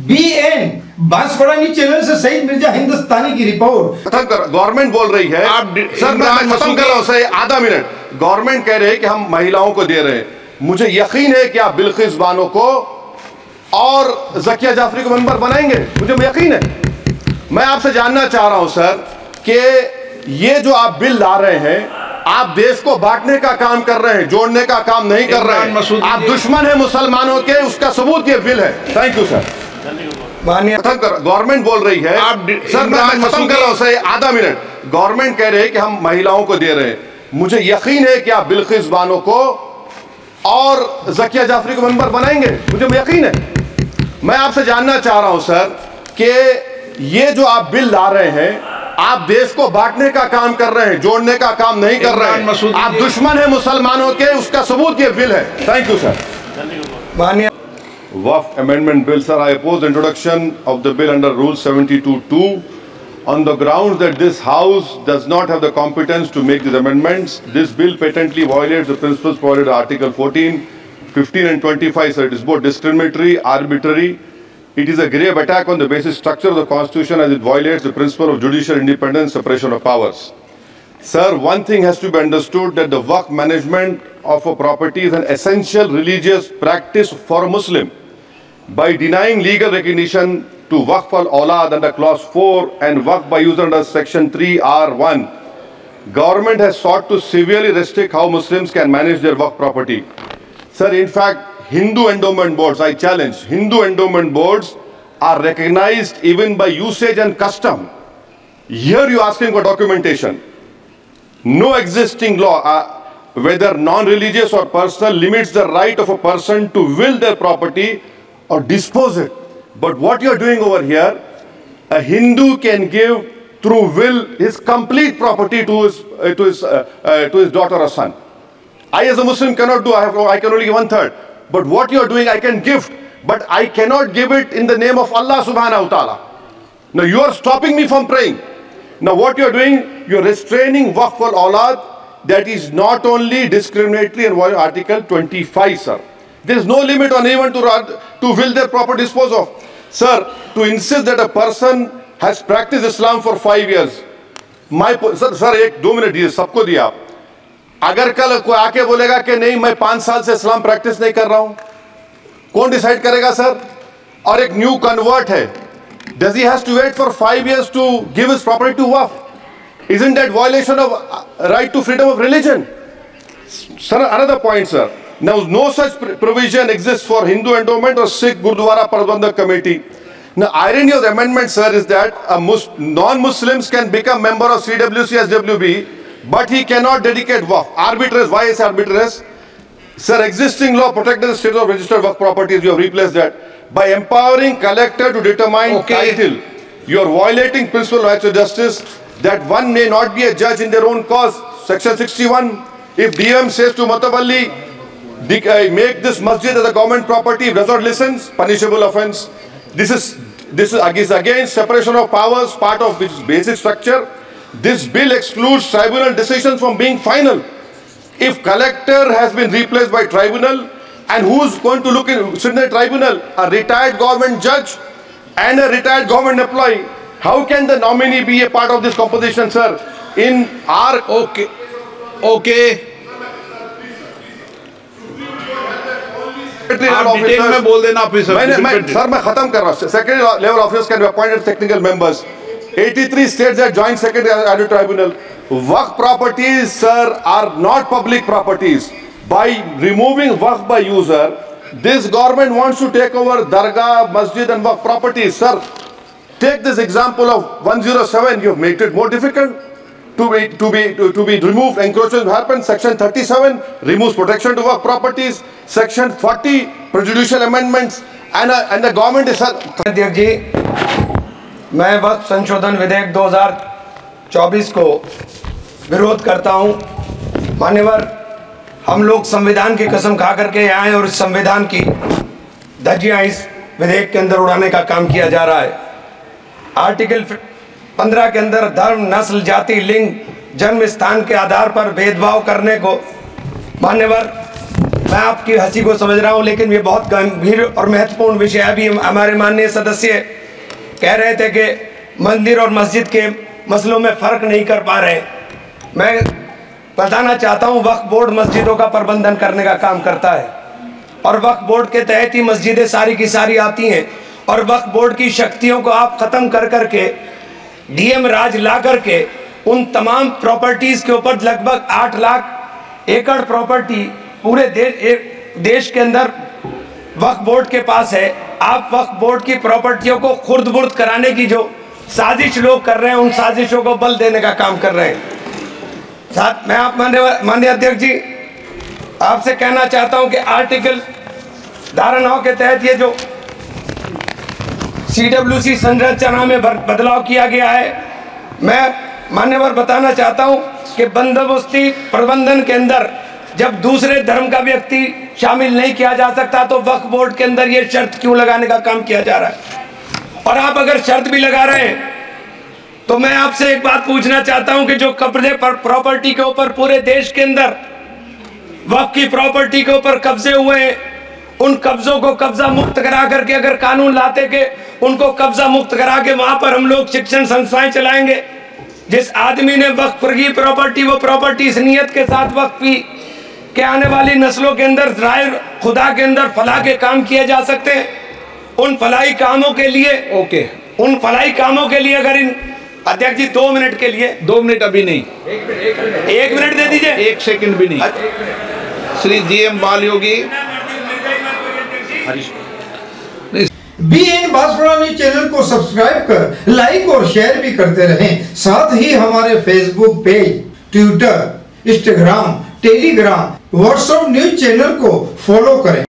BN Banswara channel से सईद मिर्जा हिंदुस्तानी की report. Government बोल रही है सर, मैं खत्म कर रहा हूं सर, आधा मिनट। गवर्नमेंट कह रहे हैं कि हम महिलाओं को दे रहे हैं। मुझे यकीन है कि आप बिल्किस बानो को और जकिया जाफरी को मेंबर बनाएंगे, मुझे यकीन है। मैं आपसे जानना चाह रहा हूं सर कि ये जो आप बिल ला रहे हैं, आप देश को बांटने का काम कर रहे हैं, जोड़ने का काम नहीं कर रहे हैं। आप दुश्मन है मुसलमानों के, उसका सबूत ये बिल है। Thank you sir. गवर्नमेंट बोल रही है सर, मैं खत्म कर रहा हूं सर, आधा मिनट। गवर्नमेंट कह रहे हैं कि हम महिलाओं को दे रहे हैं। मुझे यकीन है कि आप बिल्किस बानो को और जकिया जाफरी को मेंबर बनाएंगे, मुझे यकीन है। मैं आपसे जानना चाह रहा हूं सर कि ये जो आप बिल ला रहे हैं, आप देश को बांटने का काम कर रहे हैं, जोड़ने का काम नहीं कर रहे हैं। आप दुश्मन है मुसलमानों के, उसका सबूत ये बिल है। Thank you sir. माननीय Waqf Amendment Bill, sir, I oppose introduction of the bill under Rule 72(2) on the grounds that this House does not have the competence to make these amendments. This bill patently violates the principles provided in Article 14, 15 and 25, sir. It is both discriminatory, arbitrary. It is a grave attack on the basic structure of the Constitution as it violates the principle of judicial independence, separation of powers. Sir, one thing has to be understood, that the Waqf management of a property is an essential religious practice for a Muslim. By denying legal recognition to Waqf al-Awlad under Clause 4 and Waqf by user under Section 3(r)(1), government has sought to severely restrict how Muslims can manage their Waqf property. Sir, in fact, Hindu endowment boards, I challenge, Hindu endowment boards are recognized even by usage and custom. Here you are asking for documentation. No existing law, whether non-religious or personal, limits the right of a person to will their property or dispose it. But what you are doing over here, a Hindu can give through will his complete property to his daughter or son. I as a Muslim cannot do, I can only give 1/3. But what you are doing, I can gift, but I cannot give it in the name of Allah subhanahu wa ta'ala. Now you are stopping me from praying. Now what you are doing, you are restraining Waqf al-Awlad. That is not only discriminatory and violating Article 25, sir. There is no limit on anyone to will their property dispose of. Sir, to insist that a person has practiced Islam for 5 years, sir, 1-2 minute दिए, सबको दिया आप। अगर कल कोई आके बोलेगा कि नहीं मैं 5 साल से इस्लाम प्रैक्टिस नहीं कर रहा हूं, कौन डिसाइड करेगा सर? और एक न्यू कन्वर्ट है, does he has to wait for 5 years to give his property to Waqf? Isn't that violation of right to freedom of religion? Sir, another point, sir. Now, no such provision exists for Hindu endowment or Sikh Gurdwara Prabandhak Committee. Now, irony of the amendment, sir, is that non-Muslims can become member of CWC, SWB, but he cannot dedicate Waqf. Arbitrary. Why is arbitrary? Sir, existing law protects the status of registered Waqf properties. You have replaced that by empowering collector to determine title. You are violating principle of right to justice, that one may not be a judge in their own cause. Section 61. If DM says to Matawalli, make this masjid as a government property, if does not listen, punishable offence. This is against separation of powers, part of which basic structure. This bill excludes tribunal decisions from being final. If collector has been replaced by tribunal, and who is going to sit in the tribunal? A retired government judge and a retired government employee. How can the nominee be a part of this composition, sir? In our okay. आप detail में बोल देना officer. Sir मैं खत्म कर रहा हूँ। Secretary level officers can be appointed technical members. 83 states that joint secretary added tribunal. Waqf properties, sir, are not public properties. By removing Waqf by user, this government wants to take over dargah, masjid and Waqf properties. Sir, take this example of 107. You have made it more difficult to be removed. Encroachment happens. Section 37 removes protection to Waqf properties. Section 40 prejudicial amendments, and the government is. अध्यक्ष जी, मैं वक्फ संशोधन विधेयक 2024 को विरोध करता हूं। मान्यवर, हम लोग संविधान की कसम खा करके आए और इस संविधान की धज्जियां इस विधेयक के अंदर उड़ाने का काम किया जा रहा है। आर्टिकल 15 के अंदर धर्म, नस्ल, जाति, लिंग, जन्म स्थान के आधार पर भेदभाव करने को मान्यवर मैं आपकी हंसी को समझ रहा हूं, लेकिन ये बहुत गंभीर और महत्वपूर्ण विषय है। अभी हमारे माननीय सदस्य कह रहे थे कि मंदिर और मस्जिद के मसलों में फ़र्क नहीं कर पा रहे। मैं बताना चाहता हूं, वक्फ बोर्ड मस्जिदों का प्रबंधन करने का काम करता है और वक्फ बोर्ड के तहत ही मस्जिदें सारी की सारी आती हैं। और वक्फ बोर्ड की शक्तियों को आप ख़त्म कर करके डीएम राज ला करके उन तमाम प्रॉपर्टीज़ के ऊपर लगभग 8 लाख एकड़ प्रॉपर्टी पूरे देश के अंदर वक्फ बोर्ड के पास है। आप वक्फ बोर्ड की प्रॉपर्टियों को खुर्द-बुर्द कराने की जो साजिश लोग कर रहे हैं, उन साजिशों को बल देने का काम कर रहे हैं। साथ मैं आप माननीय अध्यक्ष जी आपसे कहना चाहता हूं कि आर्टिकल धारा 9 के तहत ये जो CWC संरचना में बदलाव किया गया है, मैं मान्यवर बताना चाहता हूं कि बंदोबस्ती प्रबंधन के अंदर जब दूसरे धर्म का व्यक्ति शामिल नहीं किया जा सकता तो वक्फ बोर्ड के अंदर ये शर्त क्यों लगाने का काम किया जा रहा है। और आप अगर शर्त भी लगा रहे हैं तो मैं आपसे एक बात पूछना चाहता हूं कि जो कब्जे पर प्रॉपर्टी के ऊपर पूरे देश के अंदर वक्फ की प्रॉपर्टी के ऊपर कब्जे हुए हैं, उन कब्जों को कब्जा मुक्त करा करके अगर कानून लाते के उनको कब्जा मुक्त करा के वहां पर हम लोग शिक्षण संस्थाएं चलाएंगे। जिस आदमी ने वक्फ की प्रॉपर्टी, वो प्रॉपर्टी इस नियत के साथ वक्फ की कि आने वाली नस्लों के अंदर राय खुदा के अंदर फलाह के काम किए जा सकते हैं। उन फलाही कामों के लिए उन फलाही कामों के लिए अगर इन अध्यक्ष जी 2 मिनट के लिए 2 मिनट अभी नहीं, 1 मिनट दे दीजिए, 1 सेकंड भी नहीं। श्री GM बाल योगी BN बांसवाड़ा न्यूज चैनल को सब्सक्राइब कर लाइक और शेयर भी करते रहें। साथ ही हमारे Facebook page, Twitter, Instagram, Telegram, WhatsApp news channel को फॉलो करें।